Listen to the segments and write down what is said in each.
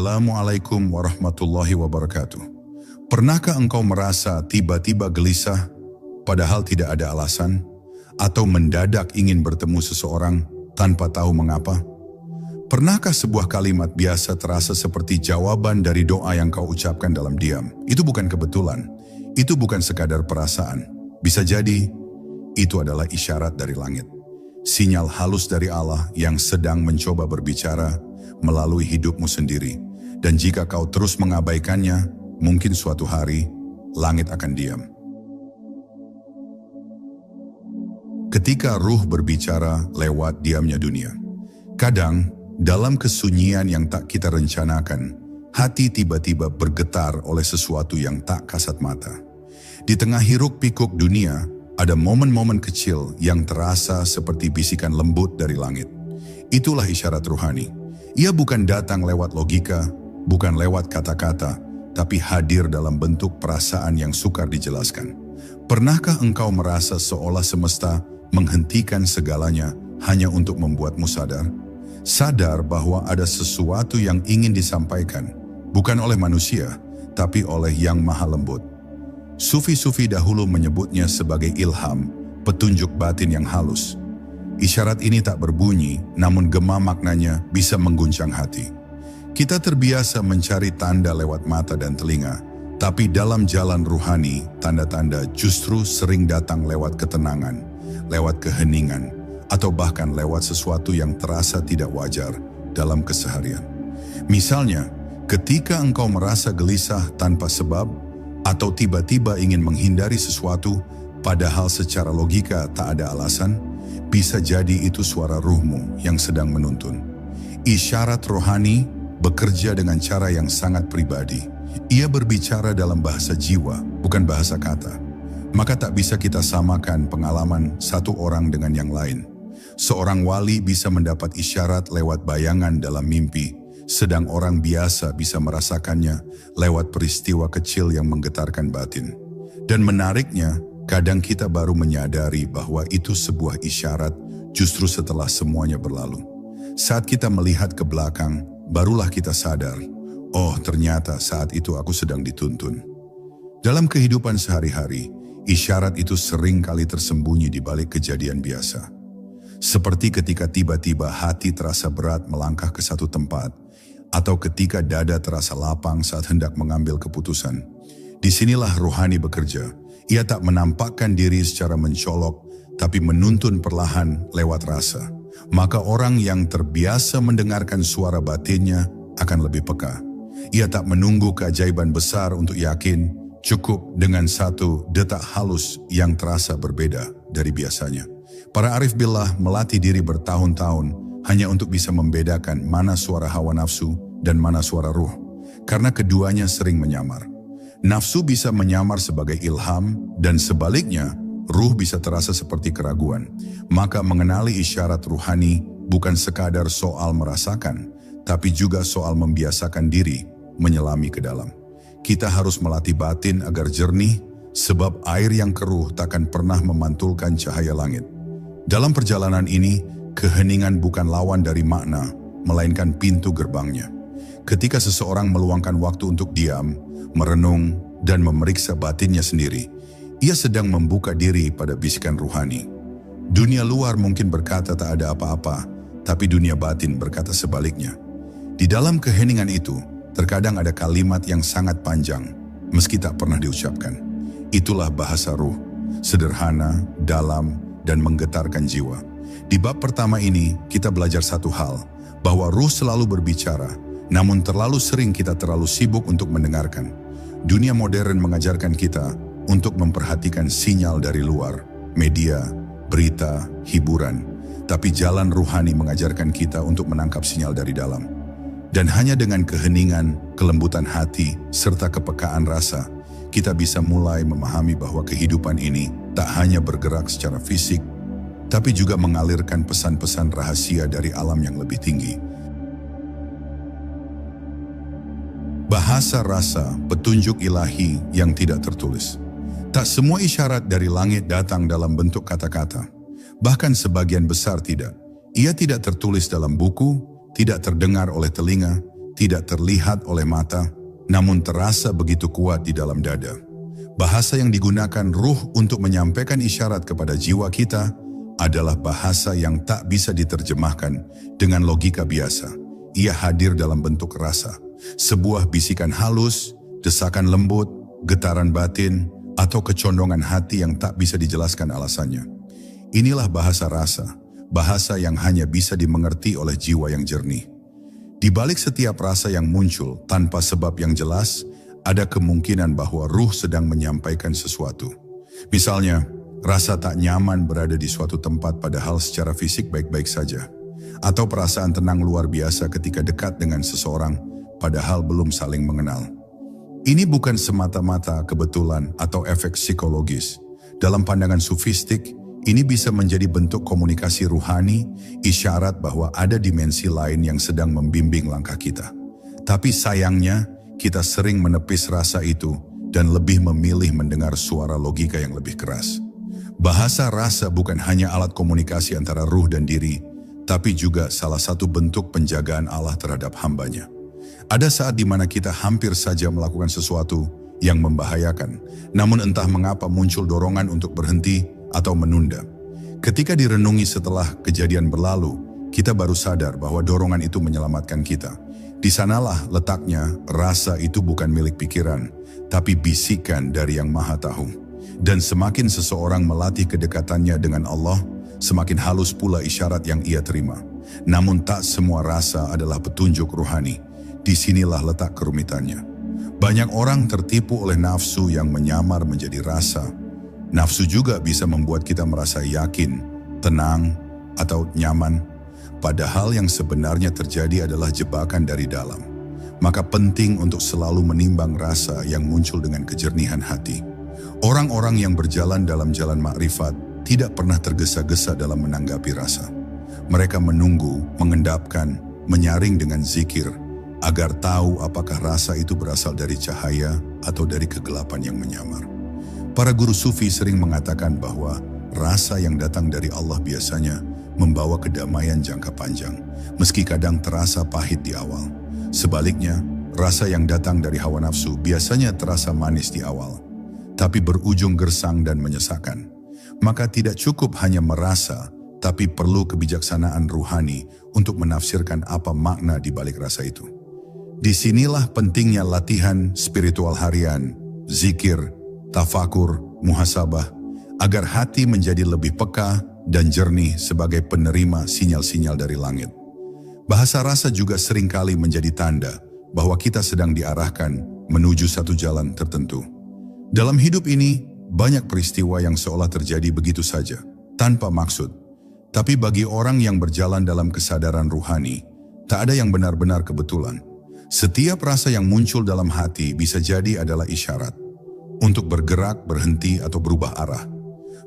Assalamualaikum warahmatullahi wabarakatuh. Pernahkah engkau merasa tiba-tiba gelisah, padahal tidak ada alasan, atau mendadak ingin bertemu seseorang tanpa tahu mengapa? Pernahkah sebuah kalimat biasa terasa seperti jawaban dari doa yang kau ucapkan dalam diam? Itu bukan kebetulan, itu bukan sekadar perasaan. Bisa jadi, itu adalah isyarat dari langit. Sinyal halus dari Allah yang sedang mencoba berbicara melalui hidupmu sendiri. Dan jika kau terus mengabaikannya, mungkin suatu hari langit akan diam. Ketika ruh berbicara lewat diamnya dunia. Kadang, dalam kesunyian yang tak kita rencanakan, hati tiba-tiba bergetar oleh sesuatu yang tak kasat mata. Di tengah hiruk pikuk dunia, ada momen-momen kecil yang terasa seperti bisikan lembut dari langit. Itulah isyarat ruhani. Ia bukan datang lewat logika, bukan lewat kata-kata, tapi hadir dalam bentuk perasaan yang sukar dijelaskan. Pernahkah engkau merasa seolah semesta menghentikan segalanya hanya untuk membuatmu sadar? Sadar bahwa ada sesuatu yang ingin disampaikan, bukan oleh manusia, tapi oleh Yang Maha Lembut. Sufi-sufi dahulu menyebutnya sebagai ilham, petunjuk batin yang halus. Isyarat ini tak berbunyi, namun gema maknanya bisa mengguncang hati. Kita terbiasa mencari tanda lewat mata dan telinga, tapi dalam jalan ruhani, tanda-tanda justru sering datang lewat ketenangan, lewat keheningan, atau bahkan lewat sesuatu yang terasa tidak wajar dalam keseharian. Misalnya, ketika engkau merasa gelisah tanpa sebab, atau tiba-tiba ingin menghindari sesuatu, padahal secara logika tak ada alasan, bisa jadi itu suara ruhmu yang sedang menuntun. Isyarat rohani bekerja dengan cara yang sangat pribadi. Ia berbicara dalam bahasa jiwa, bukan bahasa kata. Maka tak bisa kita samakan pengalaman satu orang dengan yang lain. Seorang wali bisa mendapat isyarat lewat bayangan dalam mimpi, sedang orang biasa bisa merasakannya lewat peristiwa kecil yang menggetarkan batin. Dan menariknya, kadang kita baru menyadari bahwa itu sebuah isyarat justru setelah semuanya berlalu. Saat kita melihat ke belakang, barulah kita sadar, oh ternyata saat itu aku sedang dituntun. Dalam kehidupan sehari-hari, isyarat itu sering kali tersembunyi di balik kejadian biasa. Seperti ketika tiba-tiba hati terasa berat melangkah ke satu tempat, atau ketika dada terasa lapang saat hendak mengambil keputusan. Disinilah rohani bekerja. Ia tak menampakkan diri secara mencolok, tapi menuntun perlahan lewat rasa. Maka orang yang terbiasa mendengarkan suara batinnya akan lebih peka. Ia tak menunggu keajaiban besar untuk yakin, cukup dengan satu detak halus yang terasa berbeda dari biasanya. Para arif billah melatih diri bertahun-tahun hanya untuk bisa membedakan mana suara hawa nafsu dan mana suara ruh. Karena keduanya sering menyamar. Nafsu bisa menyamar sebagai ilham dan sebaliknya, ruh bisa terasa seperti keraguan. Maka mengenali isyarat ruhani bukan sekadar soal merasakan, tapi juga soal membiasakan diri menyelami ke dalam. Kita harus melatih batin agar jernih, sebab air yang keruh takkan pernah memantulkan cahaya langit. Dalam perjalanan ini, keheningan bukan lawan dari makna, melainkan pintu gerbangnya. Ketika seseorang meluangkan waktu untuk diam, merenung, dan memeriksa batinnya sendiri, ia sedang membuka diri pada bisikan ruhani. Dunia luar mungkin berkata tak ada apa-apa, tapi dunia batin berkata sebaliknya. Di dalam keheningan itu, terkadang ada kalimat yang sangat panjang, meski tak pernah diucapkan. Itulah bahasa ruh, sederhana, dalam, dan menggetarkan jiwa. Di bab pertama ini, kita belajar satu hal, bahwa ruh selalu berbicara, namun terlalu sering kita terlalu sibuk untuk mendengarkan. Dunia modern mengajarkan kita untuk memperhatikan sinyal dari luar, media, berita, hiburan. Tapi jalan ruhani mengajarkan kita untuk menangkap sinyal dari dalam. Dan hanya dengan keheningan, kelembutan hati, serta kepekaan rasa, kita bisa mulai memahami bahwa kehidupan ini tak hanya bergerak secara fisik, tapi juga mengalirkan pesan-pesan rahasia dari alam yang lebih tinggi. Bahasa rasa, petunjuk ilahi yang tidak tertulis. Tak semua isyarat dari langit datang dalam bentuk kata-kata. Bahkan sebagian besar tidak. Ia tidak tertulis dalam buku, tidak terdengar oleh telinga, tidak terlihat oleh mata, namun terasa begitu kuat di dalam dada. Bahasa yang digunakan ruh untuk menyampaikan isyarat kepada jiwa kita adalah bahasa yang tak bisa diterjemahkan dengan logika biasa. Ia hadir dalam bentuk rasa, sebuah bisikan halus, desakan lembut, getaran batin, atau kecondongan hati yang tak bisa dijelaskan alasannya. Inilah bahasa rasa, bahasa yang hanya bisa dimengerti oleh jiwa yang jernih. Di balik setiap rasa yang muncul tanpa sebab yang jelas, ada kemungkinan bahwa ruh sedang menyampaikan sesuatu. Misalnya, rasa tak nyaman berada di suatu tempat padahal secara fisik baik-baik saja. Atau perasaan tenang luar biasa ketika dekat dengan seseorang padahal belum saling mengenal. Ini bukan semata-mata kebetulan atau efek psikologis. Dalam pandangan sufistik, ini bisa menjadi bentuk komunikasi ruhani, isyarat bahwa ada dimensi lain yang sedang membimbing langkah kita. Tapi sayangnya, kita sering menepis rasa itu dan lebih memilih mendengar suara logika yang lebih keras. Bahasa rasa bukan hanya alat komunikasi antara ruh dan diri, tapi juga salah satu bentuk penjagaan Allah terhadap hambanya. Ada saat di mana kita hampir saja melakukan sesuatu yang membahayakan, namun entah mengapa muncul dorongan untuk berhenti atau menunda. Ketika direnungi setelah kejadian berlalu, kita baru sadar bahwa dorongan itu menyelamatkan kita. Di sanalah letaknya rasa itu bukan milik pikiran, tapi bisikan dari Yang Maha Tahu. Dan semakin seseorang melatih kedekatannya dengan Allah, semakin halus pula isyarat yang ia terima. Namun tak semua rasa adalah petunjuk ruhani. Disinilah letak kerumitannya. Banyak orang tertipu oleh nafsu yang menyamar menjadi rasa. Nafsu juga bisa membuat kita merasa yakin, tenang, atau nyaman. Padahal yang sebenarnya terjadi adalah jebakan dari dalam. Maka penting untuk selalu menimbang rasa yang muncul dengan kejernihan hati. Orang-orang yang berjalan dalam jalan makrifat tidak pernah tergesa-gesa dalam menanggapi rasa. Mereka menunggu, mengendapkan, menyaring dengan zikir, agar tahu apakah rasa itu berasal dari cahaya atau dari kegelapan yang menyamar. Para guru sufi sering mengatakan bahwa rasa yang datang dari Allah biasanya membawa kedamaian jangka panjang, meski kadang terasa pahit di awal. Sebaliknya, rasa yang datang dari hawa nafsu biasanya terasa manis di awal, tapi berujung gersang dan menyesakkan. Maka tidak cukup hanya merasa, tapi perlu kebijaksanaan ruhani untuk menafsirkan apa makna di balik rasa itu. Disinilah pentingnya latihan spiritual harian, zikir, tafakur, muhasabah, agar hati menjadi lebih peka dan jernih sebagai penerima sinyal-sinyal dari langit. Bahasa rasa juga seringkali menjadi tanda bahwa kita sedang diarahkan menuju satu jalan tertentu. Dalam hidup ini, banyak peristiwa yang seolah terjadi begitu saja, tanpa maksud. Tapi bagi orang yang berjalan dalam kesadaran ruhani, tak ada yang benar-benar kebetulan. Setiap rasa yang muncul dalam hati bisa jadi adalah isyarat untuk bergerak, berhenti, atau berubah arah.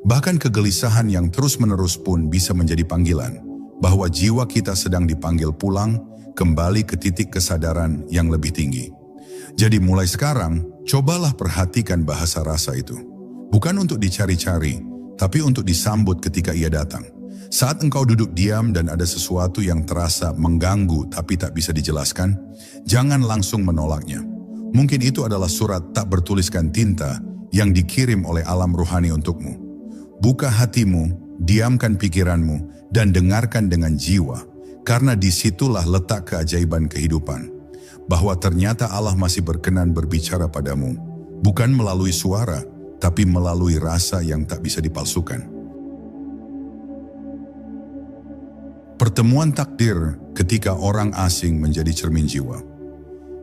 Bahkan kegelisahan yang terus-menerus pun bisa menjadi panggilan bahwa jiwa kita sedang dipanggil pulang kembali ke titik kesadaran yang lebih tinggi. Jadi mulai sekarang, cobalah perhatikan bahasa rasa itu. Bukan untuk dicari-cari, tapi untuk disambut ketika ia datang. Saat engkau duduk diam dan ada sesuatu yang terasa mengganggu tapi tak bisa dijelaskan, jangan langsung menolaknya. Mungkin itu adalah surat tak bertuliskan tinta yang dikirim oleh alam ruhani untukmu. Buka hatimu, diamkan pikiranmu, dan dengarkan dengan jiwa, karena disitulah letak keajaiban kehidupan. Bahwa ternyata Allah masih berkenan berbicara padamu, bukan melalui suara, tapi melalui rasa yang tak bisa dipalsukan. Pertemuan takdir ketika orang asing menjadi cermin jiwa.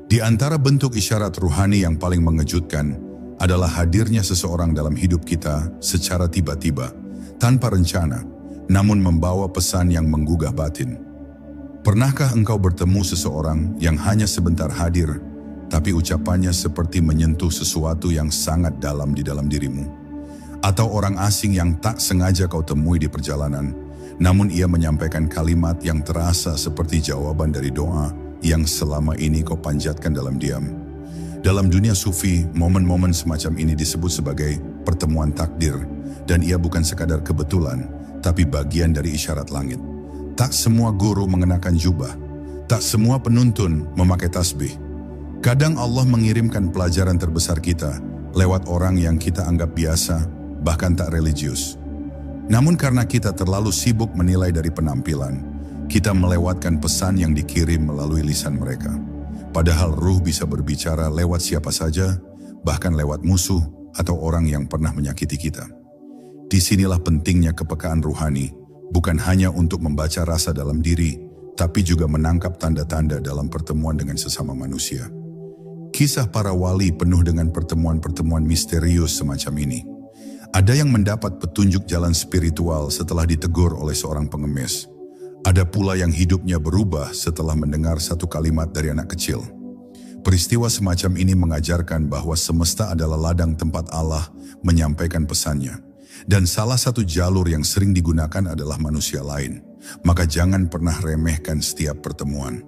Di antara bentuk isyarat ruhani yang paling mengejutkan adalah hadirnya seseorang dalam hidup kita secara tiba-tiba, tanpa rencana, namun membawa pesan yang menggugah batin. Pernahkah engkau bertemu seseorang yang hanya sebentar hadir, tapi ucapannya seperti menyentuh sesuatu yang sangat dalam di dalam dirimu? Atau orang asing yang tak sengaja kau temui di perjalanan, namun ia menyampaikan kalimat yang terasa seperti jawaban dari doa yang selama ini kau panjatkan dalam diam? Dalam dunia sufi, momen-momen semacam ini disebut sebagai pertemuan takdir, dan ia bukan sekadar kebetulan, tapi bagian dari isyarat langit. Tak semua guru mengenakan jubah, Tak semua penuntun memakai tasbih. Kadang Allah mengirimkan pelajaran terbesar kita lewat orang yang kita anggap biasa, bahkan tak religius. Namun karena kita terlalu sibuk menilai dari penampilan, kita melewatkan pesan yang dikirim melalui lisan mereka. Padahal ruh bisa berbicara lewat siapa saja, bahkan lewat musuh atau orang yang pernah menyakiti kita. Disinilah pentingnya kepekaan ruhani, bukan hanya untuk membaca rasa dalam diri, tapi juga menangkap tanda-tanda dalam pertemuan dengan sesama manusia. Kisah para wali penuh dengan pertemuan-pertemuan misterius semacam ini. Ada yang mendapat petunjuk jalan spiritual setelah ditegur oleh seorang pengemis. Ada pula yang hidupnya berubah setelah mendengar satu kalimat dari anak kecil. Peristiwa semacam ini mengajarkan bahwa semesta adalah ladang tempat Allah menyampaikan pesannya. Dan salah satu jalur yang sering digunakan adalah manusia lain. Maka jangan pernah remehkan setiap pertemuan.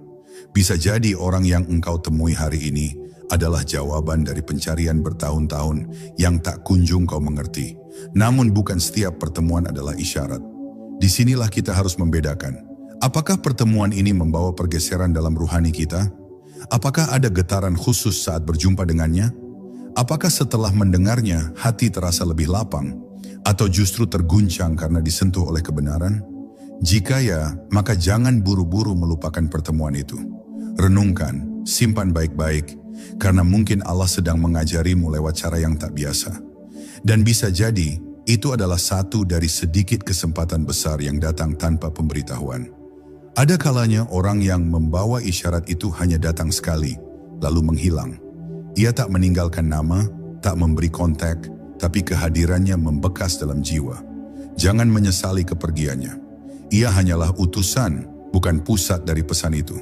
Bisa jadi orang yang engkau temui hari ini adalah jawaban dari pencarian bertahun-tahun yang tak kunjung kau mengerti. Namun bukan setiap pertemuan adalah isyarat. Disinilah kita harus membedakan. Apakah pertemuan ini membawa pergeseran dalam ruhani kita? Apakah ada getaran khusus saat berjumpa dengannya? Apakah setelah mendengarnya hati terasa lebih lapang? Atau justru terguncang karena disentuh oleh kebenaran? Jika ya, maka jangan buru-buru melupakan pertemuan itu. Renungkan, simpan baik-baik, karena mungkin Allah sedang mengajarimu lewat cara yang tak biasa. Dan bisa jadi, itu adalah satu dari sedikit kesempatan besar yang datang tanpa pemberitahuan. Ada kalanya orang yang membawa isyarat itu hanya datang sekali, lalu menghilang. Ia tak meninggalkan nama, tak memberi kontak, tapi kehadirannya membekas dalam jiwa. Jangan menyesali kepergiannya. Ia hanyalah utusan, bukan pusat dari pesan itu.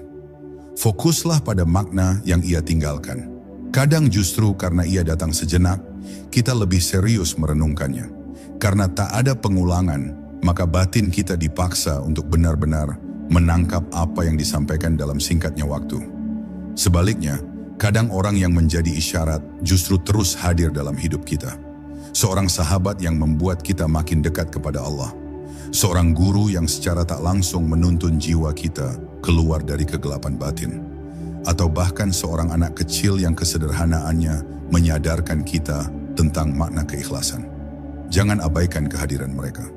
Fokuslah pada makna yang ia tinggalkan. Kadang justru karena ia datang sejenak, kita lebih serius merenungkannya. Karena tak ada pengulangan, maka batin kita dipaksa untuk benar-benar menangkap apa yang disampaikan dalam singkatnya waktu. Sebaliknya, kadang orang yang menjadi isyarat justru terus hadir dalam hidup kita. Seorang sahabat yang membuat kita makin dekat kepada Allah. Seorang guru yang secara tak langsung menuntun jiwa kita keluar dari kegelapan batin. Atau bahkan seorang anak kecil yang kesederhanaannya menyadarkan kita tentang makna keikhlasan. Jangan abaikan kehadiran mereka.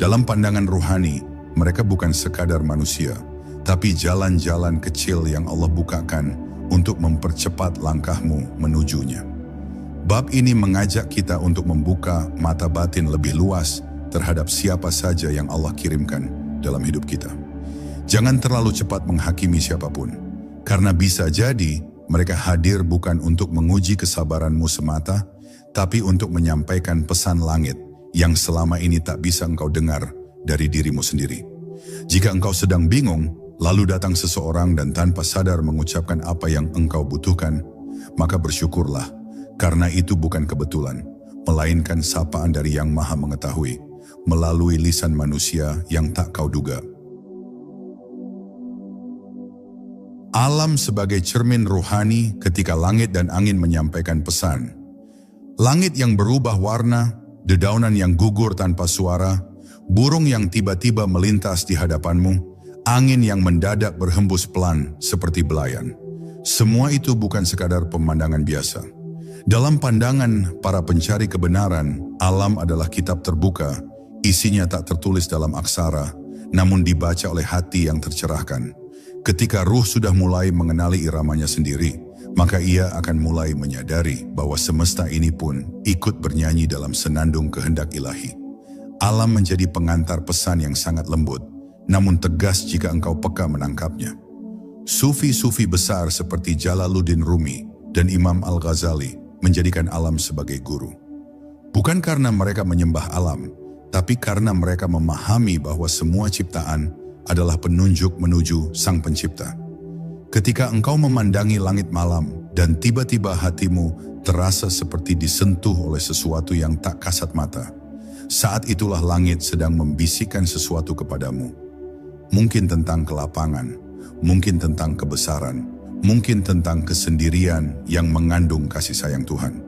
Dalam pandangan ruhani, mereka bukan sekadar manusia, tapi jalan-jalan kecil yang Allah bukakan untuk mempercepat langkahmu menujunya. Bab ini mengajak kita untuk membuka mata batin lebih luas terhadap siapa saja yang Allah kirimkan dalam hidup kita. Jangan terlalu cepat menghakimi siapapun, karena bisa jadi mereka hadir bukan untuk menguji kesabaranmu semata, tapi untuk menyampaikan pesan langit yang selama ini tak bisa engkau dengar dari dirimu sendiri. Jika engkau sedang bingung, lalu datang seseorang dan tanpa sadar mengucapkan apa yang engkau butuhkan, maka bersyukurlah, karena itu bukan kebetulan, melainkan sapaan dari Yang Maha Mengetahui, melalui lisan manusia yang tak kau duga. Alam sebagai cermin ruhani ketika langit dan angin menyampaikan pesan. Langit yang berubah warna, dedaunan yang gugur tanpa suara, burung yang tiba-tiba melintas di hadapanmu, angin yang mendadak berhembus pelan seperti belayan. Semua itu bukan sekadar pemandangan biasa. Dalam pandangan para pencari kebenaran, alam adalah kitab terbuka. Isinya tak tertulis dalam aksara, namun dibaca oleh hati yang tercerahkan. Ketika ruh sudah mulai mengenali iramanya sendiri, maka ia akan mulai menyadari bahwa semesta ini pun ikut bernyanyi dalam senandung kehendak ilahi. Alam menjadi pengantar pesan yang sangat lembut, namun tegas jika engkau peka menangkapnya. Sufi-sufi besar seperti Jalaluddin Rumi dan Imam Al-Ghazali menjadikan alam sebagai guru. Bukan karena mereka menyembah alam, tapi karena mereka memahami bahwa semua ciptaan adalah penunjuk menuju Sang Pencipta. Ketika engkau memandangi langit malam dan tiba-tiba hatimu terasa seperti disentuh oleh sesuatu yang tak kasat mata, saat itulah langit sedang membisikkan sesuatu kepadamu. Mungkin tentang kelapangan, mungkin tentang kebesaran, mungkin tentang kesendirian yang mengandung kasih sayang Tuhan.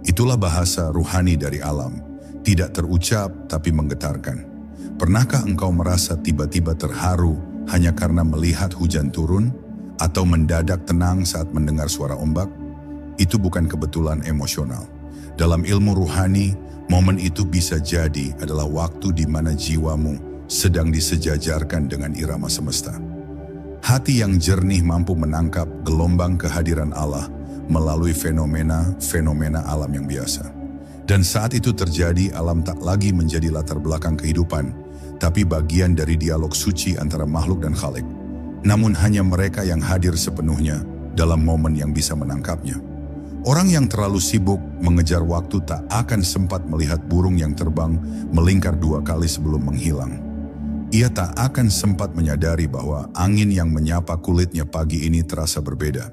Itulah bahasa ruhani dari alam. Tidak terucap tapi menggetarkan. Pernahkah engkau merasa tiba-tiba terharu hanya karena melihat hujan turun? atau mendadak tenang saat mendengar suara ombak, itu bukan kebetulan emosional. Dalam ilmu ruhani, momen itu bisa jadi adalah waktu di mana jiwamu sedang disejajarkan dengan irama semesta. Hati yang jernih mampu menangkap gelombang kehadiran Allah melalui fenomena alam yang biasa. Dan saat itu terjadi, alam tak lagi menjadi latar belakang kehidupan, tapi bagian dari dialog suci antara makhluk dan Khalik. Namun hanya mereka yang hadir sepenuhnya dalam momen yang bisa menangkapnya. Orang yang terlalu sibuk mengejar waktu tak akan sempat melihat burung yang terbang melingkar 2 kali sebelum menghilang. Ia tak akan sempat menyadari bahwa angin yang menyapa kulitnya pagi ini terasa berbeda.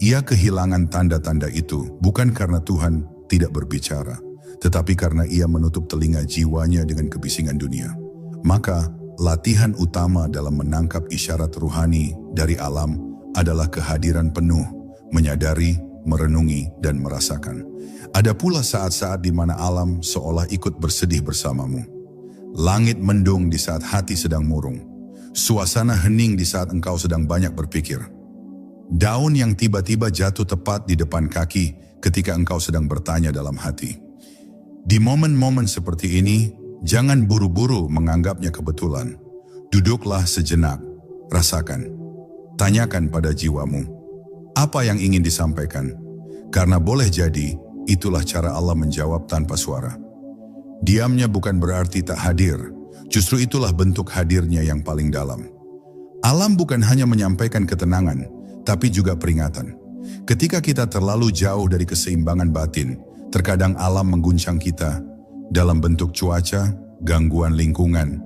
Ia kehilangan tanda-tanda itu bukan karena Tuhan tidak berbicara, tetapi karena ia menutup telinga jiwanya dengan kebisingan dunia. Maka, latihan utama dalam menangkap isyarat ruhani dari alam adalah kehadiran penuh, menyadari, merenungi, dan merasakan. Ada pula saat-saat di mana alam seolah ikut bersedih bersamamu. Langit mendung di saat hati sedang murung. Suasana hening di saat engkau sedang banyak berpikir. Daun yang tiba-tiba jatuh tepat di depan kaki ketika engkau sedang bertanya dalam hati. Di momen-momen seperti ini, jangan buru-buru menganggapnya kebetulan. Duduklah sejenak, rasakan. Tanyakan pada jiwamu, apa yang ingin disampaikan? Karena boleh jadi, itulah cara Allah menjawab tanpa suara. Diamnya bukan berarti tak hadir, justru itulah bentuk hadirnya yang paling dalam. Alam bukan hanya menyampaikan ketenangan, tapi juga peringatan. Ketika kita terlalu jauh dari keseimbangan batin, terkadang alam mengguncang kita dalam bentuk cuaca, gangguan lingkungan,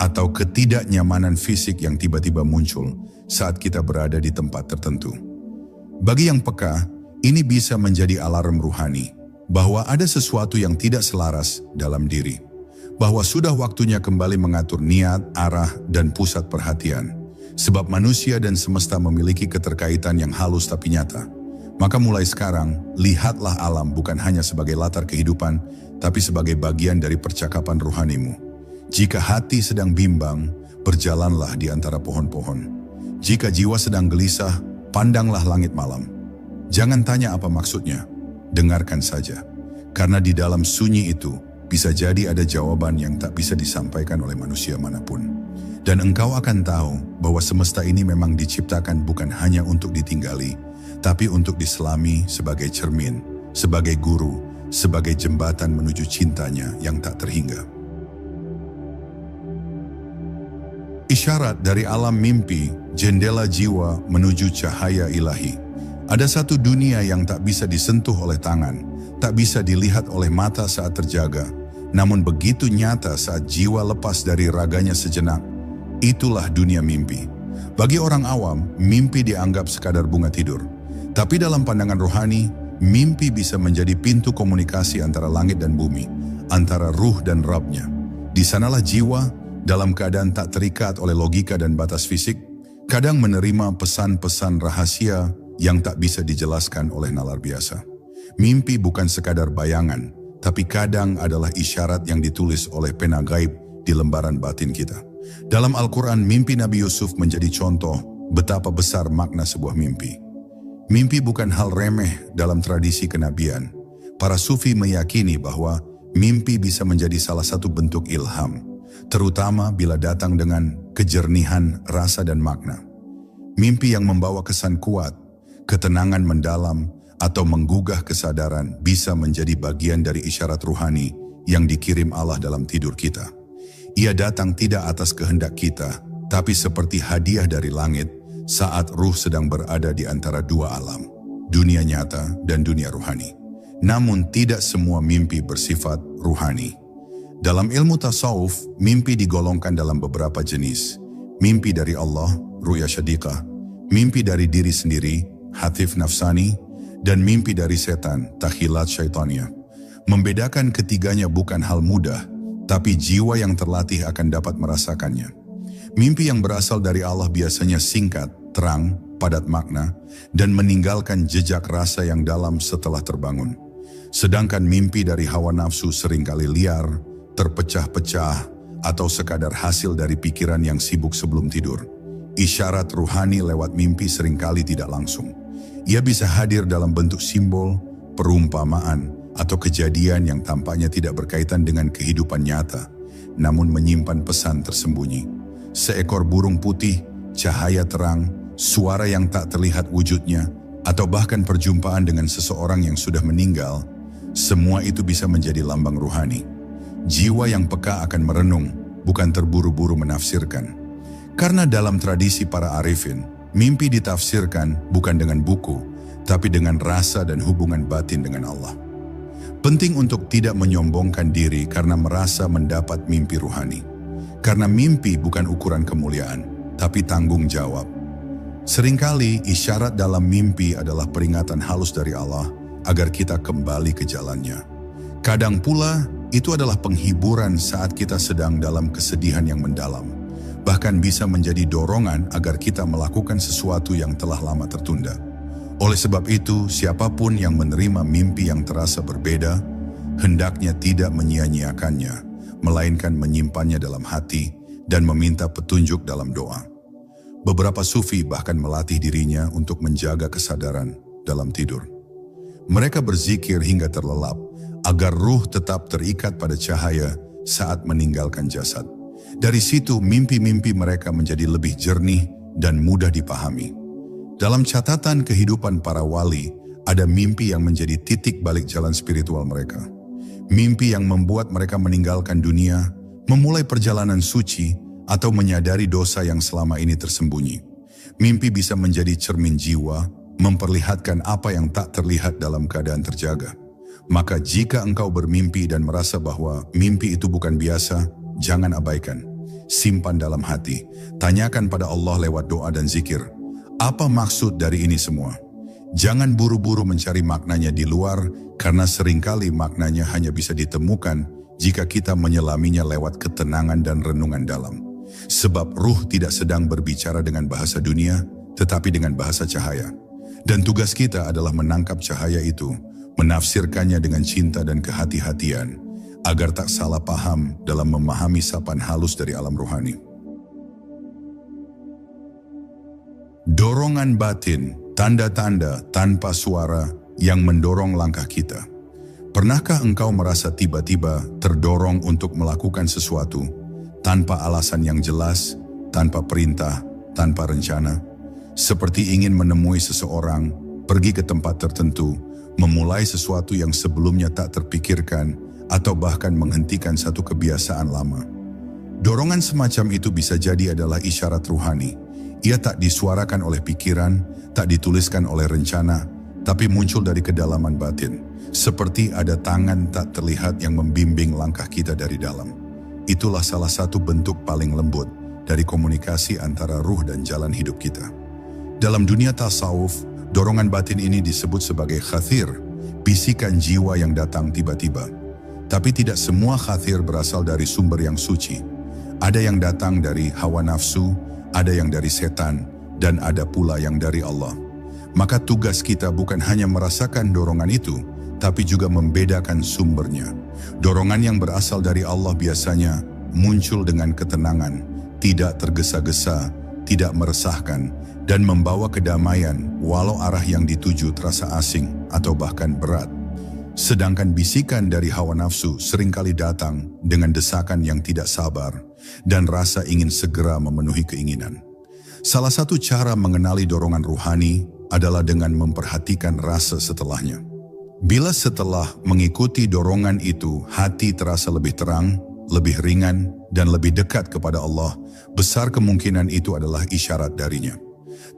atau ketidaknyamanan fisik yang tiba-tiba muncul saat kita berada di tempat tertentu. Bagi yang peka, ini bisa menjadi alarm ruhani bahwa ada sesuatu yang tidak selaras dalam diri, bahwa sudah waktunya kembali mengatur niat, arah, dan pusat perhatian. Sebab manusia dan semesta memiliki keterkaitan yang halus tapi nyata. Maka mulai sekarang, lihatlah alam bukan hanya sebagai latar kehidupan, tapi sebagai bagian dari percakapan ruhanimu. Jika hati sedang bimbang, berjalanlah di antara pohon-pohon. Jika jiwa sedang gelisah, pandanglah langit malam. Jangan tanya apa maksudnya, dengarkan saja. Karena di dalam sunyi itu, bisa jadi ada jawaban yang tak bisa disampaikan oleh manusia manapun. Dan engkau akan tahu bahwa semesta ini memang diciptakan bukan hanya untuk ditinggali, tapi untuk diselami sebagai cermin, sebagai guru, sebagai jembatan menuju cintanya yang tak terhingga. Isyarat dari alam mimpi, jendela jiwa menuju cahaya ilahi. Ada satu dunia yang tak bisa disentuh oleh tangan, tak bisa dilihat oleh mata saat terjaga, namun begitu nyata saat jiwa lepas dari raganya sejenak. Itulah dunia mimpi. Bagi orang awam, mimpi dianggap sekadar bunga tidur. Tapi dalam pandangan rohani, mimpi bisa menjadi pintu komunikasi antara langit dan bumi, antara ruh dan Rabb-nya. Di sanalah jiwa, dalam keadaan tak terikat oleh logika dan batas fisik, kadang menerima pesan-pesan rahasia yang tak bisa dijelaskan oleh nalar biasa. Mimpi bukan sekadar bayangan, tapi kadang adalah isyarat yang ditulis oleh pena gaib di lembaran batin kita. Dalam Al-Quran, mimpi Nabi Yusuf menjadi contoh betapa besar makna sebuah mimpi. Mimpi bukan hal remeh dalam tradisi kenabian. Para sufi meyakini bahwa mimpi bisa menjadi salah satu bentuk ilham, terutama bila datang dengan kejernihan rasa dan makna. Mimpi yang membawa kesan kuat, ketenangan mendalam, atau menggugah kesadaran bisa menjadi bagian dari isyarat ruhani yang dikirim Allah dalam tidur kita. Ia datang tidak atas kehendak kita, tapi seperti hadiah dari langit saat ruh sedang berada di antara dua alam, dunia nyata dan dunia ruhani. Namun tidak semua mimpi bersifat ruhani. Dalam ilmu tasawuf, mimpi digolongkan dalam beberapa jenis. Mimpi dari Allah, ru'ya syadiqah, mimpi dari diri sendiri, hatif nafsani, dan mimpi dari setan, takhilat syaitaniyah. Membedakan ketiganya bukan hal mudah, tapi jiwa yang terlatih akan dapat merasakannya. Mimpi yang berasal dari Allah biasanya singkat, terang, padat makna, dan meninggalkan jejak rasa yang dalam setelah terbangun. Sedangkan mimpi dari hawa nafsu seringkali liar, terpecah-pecah, atau sekadar hasil dari pikiran yang sibuk sebelum tidur. isyarat ruhani lewat mimpi seringkali tidak langsung. Ia bisa hadir dalam bentuk simbol, perumpamaan, atau kejadian yang tampaknya tidak berkaitan dengan kehidupan nyata, namun menyimpan pesan tersembunyi. Seekor burung putih, cahaya terang, suara yang tak terlihat wujudnya, atau bahkan perjumpaan dengan seseorang yang sudah meninggal, semua itu bisa menjadi lambang ruhani. Jiwa yang peka akan merenung, bukan terburu-buru menafsirkan. Karena dalam tradisi para arifin, mimpi ditafsirkan bukan dengan buku, tapi dengan rasa dan hubungan batin dengan Allah. Penting untuk tidak menyombongkan diri karena merasa mendapat mimpi ruhani. Karena mimpi bukan ukuran kemuliaan, tapi tanggung jawab. Seringkali isyarat dalam mimpi adalah peringatan halus dari Allah agar kita kembali ke jalannya. Kadang pula itu adalah penghiburan saat kita sedang dalam kesedihan yang mendalam. Bahkan bisa menjadi dorongan agar kita melakukan sesuatu yang telah lama tertunda. Oleh sebab itu, siapapun yang menerima mimpi yang terasa berbeda, hendaknya tidak menyia-nyiakannya, melainkan menyimpannya dalam hati dan meminta petunjuk dalam doa. Beberapa sufi bahkan melatih dirinya untuk menjaga kesadaran dalam tidur. Mereka berzikir hingga terlelap, agar ruh tetap terikat pada cahaya saat meninggalkan jasad. Dari situ mimpi-mimpi mereka menjadi lebih jernih dan mudah dipahami. Dalam catatan kehidupan para wali, ada mimpi yang menjadi titik balik jalan spiritual mereka. Mimpi yang membuat mereka meninggalkan dunia, memulai perjalanan suci, atau menyadari dosa yang selama ini tersembunyi. Mimpi bisa menjadi cermin jiwa, memperlihatkan apa yang tak terlihat dalam keadaan terjaga. Maka jika engkau bermimpi dan merasa bahwa mimpi itu bukan biasa, jangan abaikan. Simpan dalam hati. Tanyakan pada Allah lewat doa dan zikir. Apa maksud dari ini semua? Jangan buru-buru mencari maknanya di luar, karena seringkali maknanya hanya bisa ditemukan jika kita menyelaminya lewat ketenangan dan renungan dalam. Sebab ruh tidak sedang berbicara dengan bahasa dunia, tetapi dengan bahasa cahaya. Dan tugas kita adalah menangkap cahaya itu, menafsirkannya dengan cinta dan kehati-hatian, agar tak salah paham dalam memahami sapaan halus dari alam rohani. Dorongan batin, tanda-tanda tanpa suara yang mendorong langkah kita. Pernahkah engkau merasa tiba-tiba terdorong untuk melakukan sesuatu, tanpa alasan yang jelas, tanpa perintah, tanpa rencana? Seperti ingin menemui seseorang, pergi ke tempat tertentu, memulai sesuatu yang sebelumnya tak terpikirkan, atau bahkan menghentikan satu kebiasaan lama. Dorongan semacam itu bisa jadi adalah isyarat ruhani. Ia tak disuarakan oleh pikiran, tak dituliskan oleh rencana, tapi muncul dari kedalaman batin. Seperti ada tangan tak terlihat yang membimbing langkah kita dari dalam. Itulah salah satu bentuk paling lembut dari komunikasi antara ruh dan jalan hidup kita. Dalam dunia tasawuf, dorongan batin ini disebut sebagai khathir, bisikan jiwa yang datang tiba-tiba. Tapi tidak semua khathir berasal dari sumber yang suci. Ada yang datang dari hawa nafsu, ada yang dari setan, dan ada pula yang dari Allah. Maka tugas kita bukan hanya merasakan dorongan itu, tapi juga membedakan sumbernya. Dorongan yang berasal dari Allah biasanya muncul dengan ketenangan, tidak tergesa-gesa, tidak meresahkan, dan membawa kedamaian walau arah yang dituju terasa asing atau bahkan berat. Sedangkan bisikan dari hawa nafsu seringkali datang dengan desakan yang tidak sabar dan rasa ingin segera memenuhi keinginan. Salah satu cara mengenali dorongan ruhani adalah dengan memperhatikan rasa setelahnya. Bila setelah mengikuti dorongan itu hati terasa lebih terang, lebih ringan, dan lebih dekat kepada Allah, besar kemungkinan itu adalah isyarat darinya.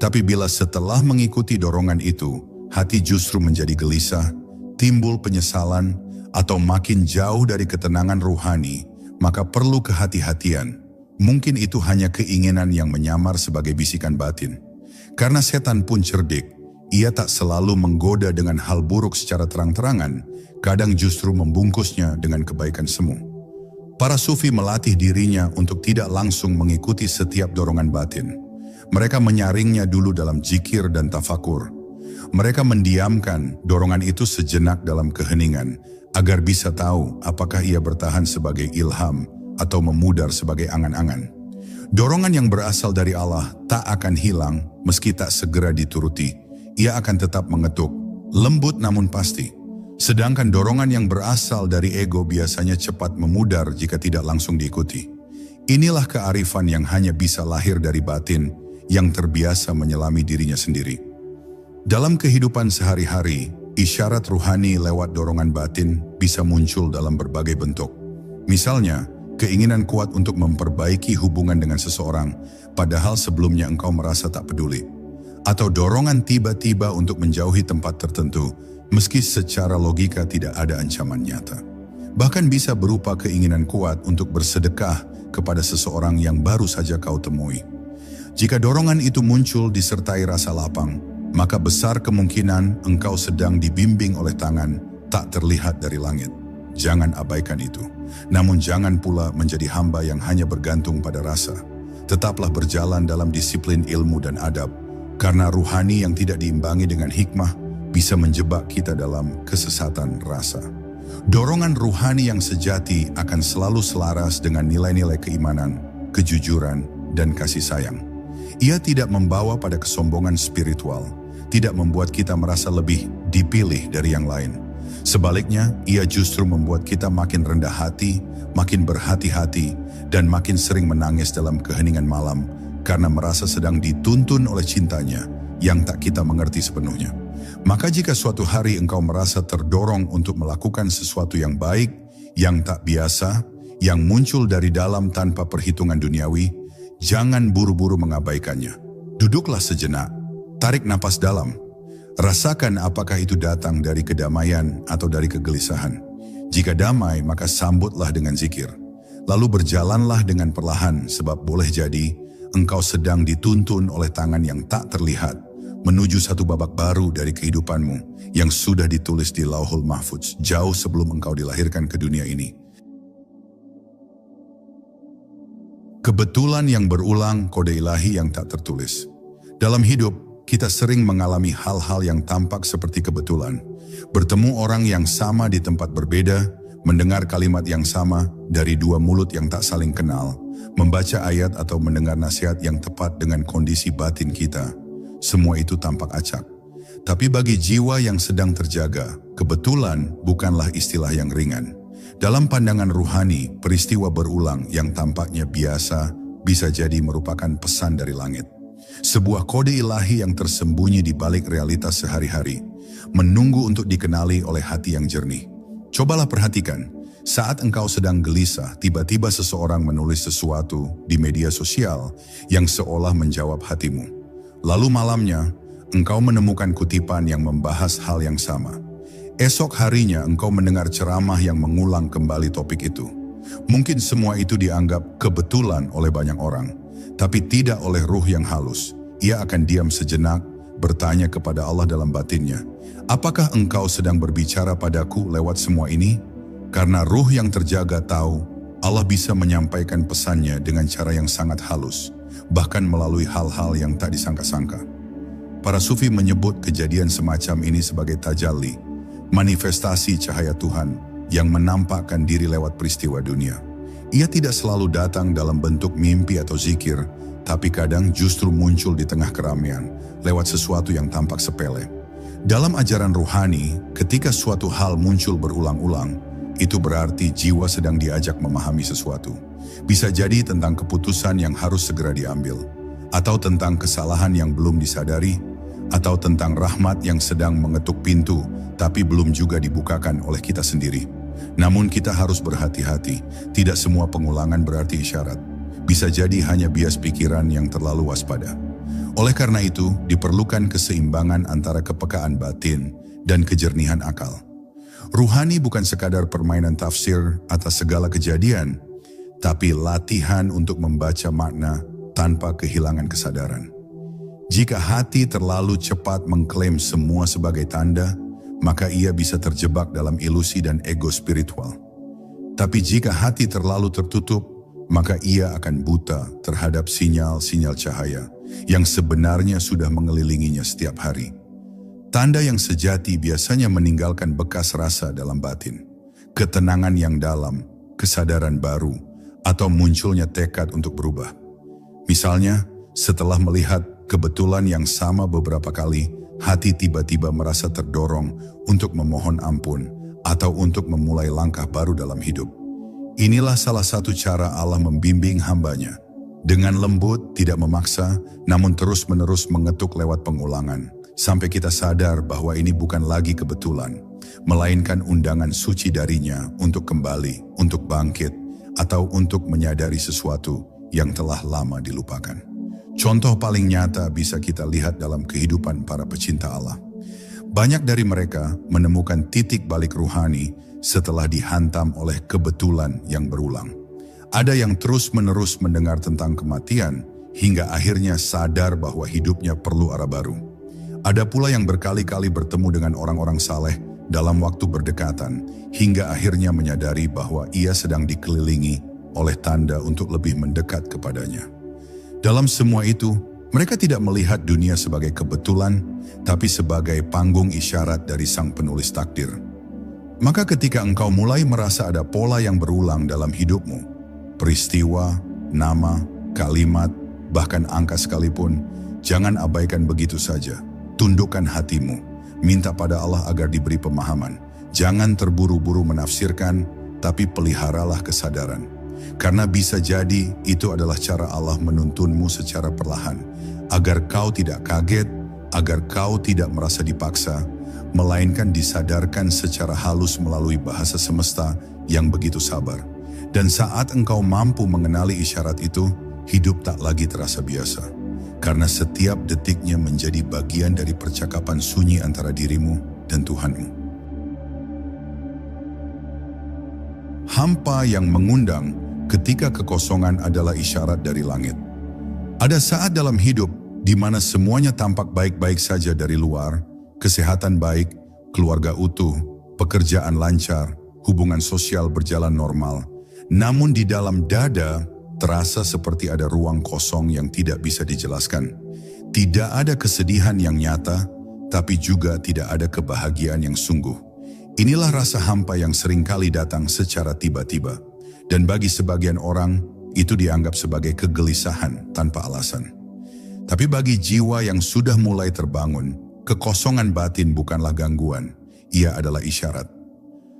Tapi bila setelah mengikuti dorongan itu, hati justru menjadi gelisah, timbul penyesalan, atau makin jauh dari ketenangan ruhani, maka perlu kehati-hatian. Mungkin itu hanya keinginan yang menyamar sebagai bisikan batin. Karena setan pun cerdik, ia tak selalu menggoda dengan hal buruk secara terang-terangan, kadang justru membungkusnya dengan kebaikan semu. Para sufi melatih dirinya untuk tidak langsung mengikuti setiap dorongan batin. Mereka menyaringnya dulu dalam zikir dan tafakur. Mereka mendiamkan dorongan itu sejenak dalam keheningan, agar bisa tahu apakah ia bertahan sebagai ilham atau memudar sebagai angan-angan. Dorongan yang berasal dari Allah tak akan hilang meski tak segera dituruti. Ia akan tetap mengetuk, lembut namun pasti. Sedangkan dorongan yang berasal dari ego biasanya cepat memudar jika tidak langsung diikuti. Inilah kearifan yang hanya bisa lahir dari batin yang terbiasa menyelami dirinya sendiri. Dalam kehidupan sehari-hari, isyarat ruhani lewat dorongan batin bisa muncul dalam berbagai bentuk. Misalnya, keinginan kuat untuk memperbaiki hubungan dengan seseorang, padahal sebelumnya engkau merasa tak peduli. Atau dorongan tiba-tiba untuk menjauhi tempat tertentu, meski secara logika tidak ada ancaman nyata. Bahkan bisa berupa keinginan kuat untuk bersedekah kepada seseorang yang baru saja kau temui. Jika dorongan itu muncul disertai rasa lapang, maka besar kemungkinan engkau sedang dibimbing oleh tangan tak terlihat dari langit. Jangan abaikan itu. Namun jangan pula menjadi hamba yang hanya bergantung pada rasa. Tetaplah berjalan dalam disiplin ilmu dan adab, karena ruhani yang tidak diimbangi dengan hikmah bisa menjebak kita dalam kesesatan rasa. Dorongan ruhani yang sejati akan selalu selaras dengan nilai-nilai keimanan, kejujuran, dan kasih sayang. Ia tidak membawa pada kesombongan spiritual, tidak membuat kita merasa lebih dipilih dari yang lain. Sebaliknya, ia justru membuat kita makin rendah hati, makin berhati-hati, dan makin sering menangis dalam keheningan malam karena merasa sedang dituntun oleh cintanya yang tak kita mengerti sepenuhnya. Maka jika suatu hari engkau merasa terdorong untuk melakukan sesuatu yang baik, yang tak biasa, yang muncul dari dalam tanpa perhitungan duniawi, jangan buru-buru mengabaikannya. Duduklah sejenak, tarik napas dalam. Rasakan apakah itu datang dari kedamaian atau dari kegelisahan. Jika damai, maka sambutlah dengan zikir. Lalu berjalanlah dengan perlahan, sebab boleh jadi engkau sedang dituntun oleh tangan yang tak terlihat menuju satu babak baru dari kehidupanmu yang sudah ditulis di Lauhul Mahfudz jauh sebelum engkau dilahirkan ke dunia ini. Kebetulan yang berulang, kode ilahi yang tak tertulis. Dalam hidup, kita sering mengalami hal-hal yang tampak seperti kebetulan. Bertemu orang yang sama di tempat berbeda, mendengar kalimat yang sama dari dua mulut yang tak saling kenal, membaca ayat atau mendengar nasihat yang tepat dengan kondisi batin kita. Semua itu tampak acak. Tapi bagi jiwa yang sedang terjaga, kebetulan bukanlah istilah yang ringan. Dalam pandangan ruhani, peristiwa berulang yang tampaknya biasa bisa jadi merupakan pesan dari langit. Sebuah kode ilahi yang tersembunyi di balik realitas sehari-hari, menunggu untuk dikenali oleh hati yang jernih. Cobalah perhatikan, saat engkau sedang gelisah, tiba-tiba seseorang menulis sesuatu di media sosial yang seolah menjawab hatimu. Lalu malamnya, engkau menemukan kutipan yang membahas hal yang sama. Esok harinya engkau mendengar ceramah yang mengulang kembali topik itu. Mungkin semua itu dianggap kebetulan oleh banyak orang, tapi tidak oleh ruh yang halus. Ia akan diam sejenak, bertanya kepada Allah dalam batinnya, apakah engkau sedang berbicara padaku lewat semua ini? Karena ruh yang terjaga tahu, Allah bisa menyampaikan pesannya dengan cara yang sangat halus, bahkan melalui hal-hal yang tak disangka-sangka. Para sufi menyebut kejadian semacam ini sebagai tajalli, manifestasi cahaya Tuhan yang menampakkan diri lewat peristiwa dunia. Ia tidak selalu datang dalam bentuk mimpi atau zikir, tapi kadang justru muncul di tengah keramaian, lewat sesuatu yang tampak sepele. Dalam ajaran ruhani, ketika suatu hal muncul berulang-ulang, itu berarti jiwa sedang diajak memahami sesuatu. Bisa jadi tentang keputusan yang harus segera diambil, atau tentang kesalahan yang belum disadari, atau tentang rahmat yang sedang mengetuk pintu, tapi belum juga dibukakan oleh kita sendiri. Namun kita harus berhati-hati, tidak semua pengulangan berarti isyarat. Bisa jadi hanya bias pikiran yang terlalu waspada. Oleh karena itu, diperlukan keseimbangan antara kepekaan batin dan kejernihan akal. Ruhani bukan sekadar permainan tafsir atas segala kejadian, tapi latihan untuk membaca makna tanpa kehilangan kesadaran. Jika hati terlalu cepat mengklaim semua sebagai tanda, maka ia bisa terjebak dalam ilusi dan ego spiritual. Tapi jika hati terlalu tertutup, maka ia akan buta terhadap sinyal-sinyal cahaya yang sebenarnya sudah mengelilinginya setiap hari. Tanda yang sejati biasanya meninggalkan bekas rasa dalam batin, ketenangan yang dalam, kesadaran baru, atau munculnya tekad untuk berubah. Misalnya, setelah melihat kebetulan yang sama beberapa kali, hati tiba-tiba merasa terdorong untuk memohon ampun atau untuk memulai langkah baru dalam hidup. Inilah salah satu cara Allah membimbing hambanya. Dengan lembut, tidak memaksa, namun terus-menerus mengetuk lewat pengulangan, sampai kita sadar bahwa ini bukan lagi kebetulan, melainkan undangan suci darinya untuk kembali, untuk bangkit, atau untuk menyadari sesuatu yang telah lama dilupakan. Contoh paling nyata bisa kita lihat dalam kehidupan para pecinta Allah. Banyak dari mereka menemukan titik balik ruhani setelah dihantam oleh kebetulan yang berulang. Ada yang terus-menerus mendengar tentang kematian hingga akhirnya sadar bahwa hidupnya perlu arah baru. Ada pula yang berkali-kali bertemu dengan orang-orang saleh dalam waktu berdekatan hingga akhirnya menyadari bahwa ia sedang dikelilingi oleh tanda untuk lebih mendekat kepadanya. Dalam semua itu, mereka tidak melihat dunia sebagai kebetulan, tapi sebagai panggung isyarat dari Sang Penulis takdir. Maka ketika engkau mulai merasa ada pola yang berulang dalam hidupmu, peristiwa, nama, kalimat, bahkan angka sekalipun, jangan abaikan begitu saja. Tundukkan hatimu, minta pada Allah agar diberi pemahaman. Jangan terburu-buru menafsirkan, tapi peliharalah kesadaran. Karena bisa jadi itu adalah cara Allah menuntunmu secara perlahan, agar kau tidak kaget, agar kau tidak merasa dipaksa, melainkan disadarkan secara halus melalui bahasa semesta yang begitu sabar. Dan saat engkau mampu mengenali isyarat itu, hidup tak lagi terasa biasa. Karena setiap detiknya menjadi bagian dari percakapan sunyi antara dirimu dan Tuhanmu. Hampa yang mengundang ketika kekosongan adalah isyarat dari langit. Ada saat dalam hidup di mana semuanya tampak baik-baik saja dari luar, kesehatan baik, keluarga utuh, pekerjaan lancar, hubungan sosial berjalan normal. Namun di dalam dada terasa seperti ada ruang kosong yang tidak bisa dijelaskan. Tidak ada kesedihan yang nyata, tapi juga tidak ada kebahagiaan yang sungguh. Inilah rasa hampa yang seringkali datang secara tiba-tiba. Dan bagi sebagian orang, itu dianggap sebagai kegelisahan tanpa alasan. Tapi bagi jiwa yang sudah mulai terbangun, kekosongan batin bukanlah gangguan, ia adalah isyarat.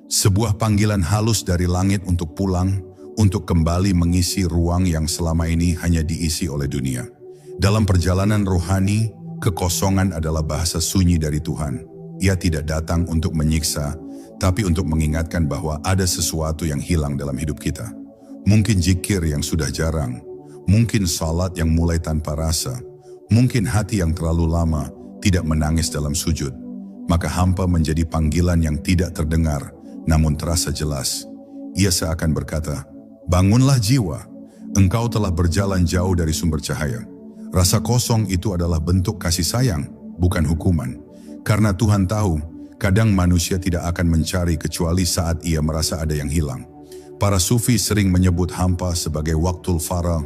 Sebuah panggilan halus dari langit untuk pulang, untuk kembali mengisi ruang yang selama ini hanya diisi oleh dunia. Dalam perjalanan rohani, kekosongan adalah bahasa sunyi dari Tuhan. Ia tidak datang untuk menyiksa, tapi untuk mengingatkan bahwa ada sesuatu yang hilang dalam hidup kita. Mungkin zikir yang sudah jarang, mungkin salat yang mulai tanpa rasa, mungkin hati yang terlalu lama tidak menangis dalam sujud. Maka hampa menjadi panggilan yang tidak terdengar, namun terasa jelas. Ia seakan berkata, bangunlah jiwa, engkau telah berjalan jauh dari sumber cahaya. Rasa kosong itu adalah bentuk kasih sayang, bukan hukuman. Karena Tuhan tahu, kadang manusia tidak akan mencari kecuali saat ia merasa ada yang hilang. Para sufi sering menyebut hampa sebagai waktul fara,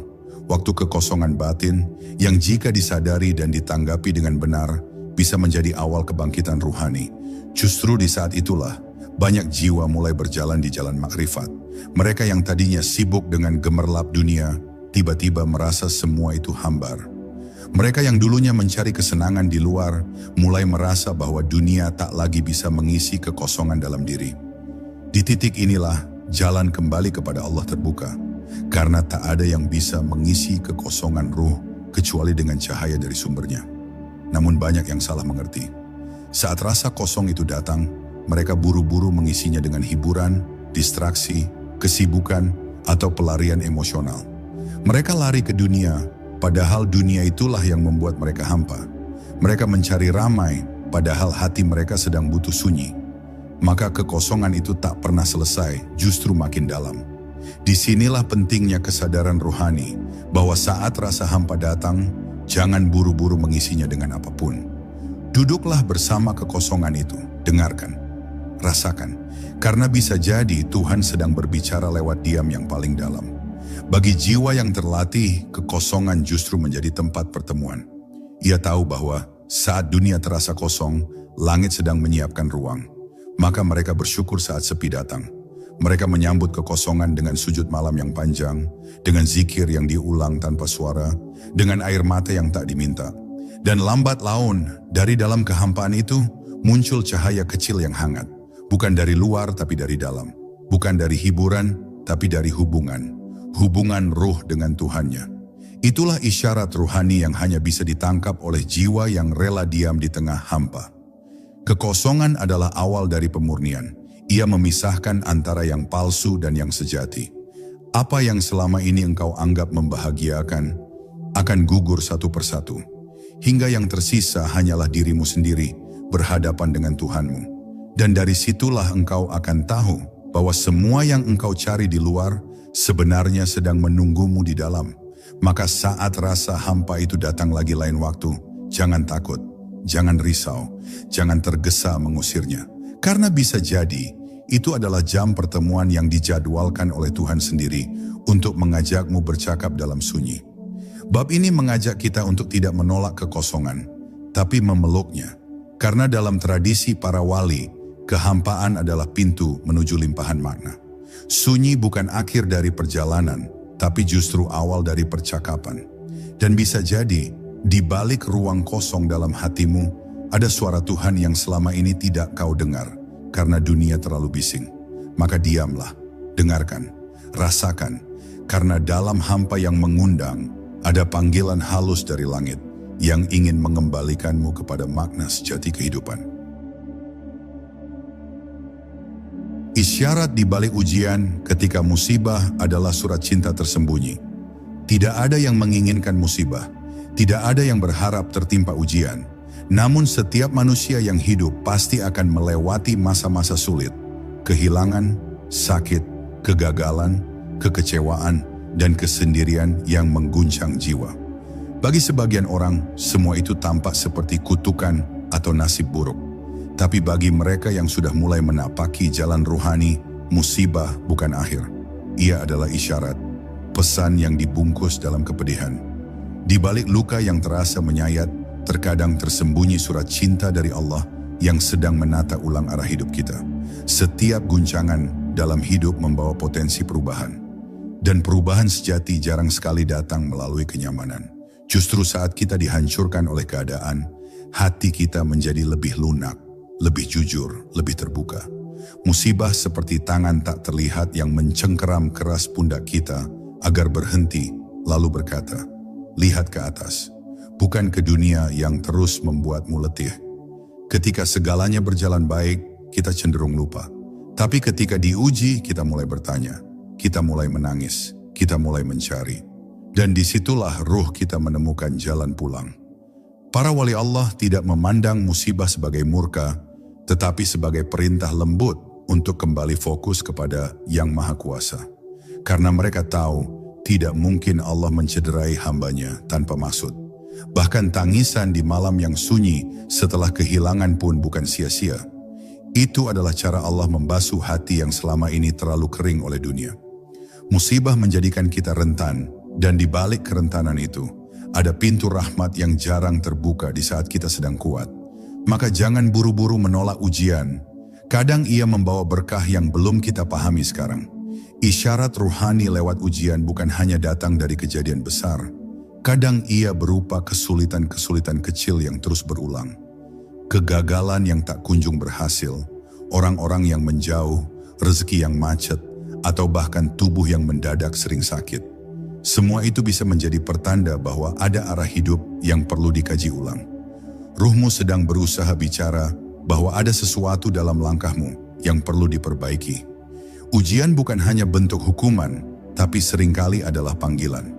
waktu kekosongan batin, yang jika disadari dan ditanggapi dengan benar, bisa menjadi awal kebangkitan ruhani. Justru di saat itulah, banyak jiwa mulai berjalan di jalan makrifat. Mereka yang tadinya sibuk dengan gemerlap dunia, tiba-tiba merasa semua itu hambar. Mereka yang dulunya mencari kesenangan di luar, mulai merasa bahwa dunia tak lagi bisa mengisi kekosongan dalam diri. Di titik inilah, jalan kembali kepada Allah terbuka. Karena tak ada yang bisa mengisi kekosongan ruh, kecuali dengan cahaya dari sumbernya. Namun banyak yang salah mengerti. Saat rasa kosong itu datang, mereka buru-buru mengisinya dengan hiburan, distraksi, kesibukan, atau pelarian emosional. Mereka lari ke dunia, padahal dunia itulah yang membuat mereka hampa. Mereka mencari ramai, padahal hati mereka sedang butuh sunyi. Maka kekosongan itu tak pernah selesai, justru makin dalam. Disinilah pentingnya kesadaran rohani, bahwa saat rasa hampa datang, jangan buru-buru mengisinya dengan apapun. Duduklah bersama kekosongan itu, dengarkan. Rasakan, karena bisa jadi Tuhan sedang berbicara lewat diam yang paling dalam. Bagi jiwa yang terlatih, kekosongan justru menjadi tempat pertemuan. Ia tahu bahwa saat dunia terasa kosong, langit sedang menyiapkan ruang. Maka mereka bersyukur saat sepi datang. Mereka menyambut kekosongan dengan sujud malam yang panjang, dengan zikir yang diulang tanpa suara, dengan air mata yang tak diminta. Dan lambat laun, dari dalam kehampaan itu, muncul cahaya kecil yang hangat. Bukan dari luar tapi dari dalam. Bukan dari hiburan tapi dari hubungan. Hubungan ruh dengan Tuhannya. Itulah isyarat ruhani yang hanya bisa ditangkap oleh jiwa yang rela diam di tengah hampa. Kekosongan adalah awal dari pemurnian. Ia memisahkan antara yang palsu dan yang sejati. Apa yang selama ini engkau anggap membahagiakan akan gugur satu persatu. Hingga yang tersisa hanyalah dirimu sendiri berhadapan dengan Tuhanmu. Dan dari situlah engkau akan tahu bahwa semua yang engkau cari di luar sebenarnya sedang menunggumu di dalam. Maka saat rasa hampa itu datang lagi lain waktu, jangan takut, jangan risau, jangan tergesa mengusirnya. Karena bisa jadi itu adalah jam pertemuan yang dijadwalkan oleh Tuhan sendiri untuk mengajakmu bercakap dalam sunyi. Bab ini mengajak kita untuk tidak menolak kekosongan, tapi memeluknya. Karena dalam tradisi para wali, kehampaan adalah pintu menuju limpahan makna. Sunyi bukan akhir dari perjalanan, tapi justru awal dari percakapan. Dan bisa jadi, di balik ruang kosong dalam hatimu, ada suara Tuhan yang selama ini tidak kau dengar. Karena dunia terlalu bising, maka diamlah, dengarkan, rasakan, karena dalam hampa yang mengundang, ada panggilan halus dari langit yang ingin mengembalikanmu kepada makna sejati kehidupan. Isyarat di balik ujian ketika musibah adalah surat cinta tersembunyi. Tidak ada yang menginginkan musibah, tidak ada yang berharap tertimpa ujian. Namun setiap manusia yang hidup pasti akan melewati masa-masa sulit, kehilangan, sakit, kegagalan, kekecewaan, dan kesendirian yang mengguncang jiwa. Bagi sebagian orang, semua itu tampak seperti kutukan atau nasib buruk. Tapi bagi mereka yang sudah mulai menapaki jalan ruhani, musibah bukan akhir. Ia adalah isyarat, pesan yang dibungkus dalam kepedihan. Di balik luka yang terasa menyayat, terkadang tersembunyi surat cinta dari Allah yang sedang menata ulang arah hidup kita. Setiap guncangan dalam hidup membawa potensi perubahan. Dan perubahan sejati jarang sekali datang melalui kenyamanan. Justru saat kita dihancurkan oleh keadaan, hati kita menjadi lebih lunak, lebih jujur, lebih terbuka. Musibah seperti tangan tak terlihat yang mencengkeram keras pundak kita agar berhenti, lalu berkata, "Lihat ke atas." Bukan ke dunia yang terus membuatmu letih. Ketika segalanya berjalan baik, kita cenderung lupa. Tapi ketika diuji, kita mulai bertanya. Kita mulai menangis. Kita mulai mencari. Dan disitulah ruh kita menemukan jalan pulang. Para wali Allah tidak memandang musibah sebagai murka, tetapi sebagai perintah lembut untuk kembali fokus kepada Yang Maha Kuasa. Karena mereka tahu, tidak mungkin Allah mencederai hambanya tanpa maksud. Bahkan tangisan di malam yang sunyi setelah kehilangan pun bukan sia-sia. Itu adalah cara Allah membasuh hati yang selama ini terlalu kering oleh dunia. Musibah menjadikan kita rentan, dan di balik kerentanan itu, ada pintu rahmat yang jarang terbuka di saat kita sedang kuat. Maka jangan buru-buru menolak ujian. Kadang ia membawa berkah yang belum kita pahami sekarang. Isyarat ruhani lewat ujian bukan hanya datang dari kejadian besar. Kadang ia berupa kesulitan-kesulitan kecil yang terus berulang. Kegagalan yang tak kunjung berhasil, orang-orang yang menjauh, rezeki yang macet, atau bahkan tubuh yang mendadak sering sakit. Semua itu bisa menjadi pertanda bahwa ada arah hidup yang perlu dikaji ulang. Ruhmu sedang berusaha bicara bahwa ada sesuatu dalam langkahmu yang perlu diperbaiki. Ujian bukan hanya bentuk hukuman, tapi seringkali adalah panggilan.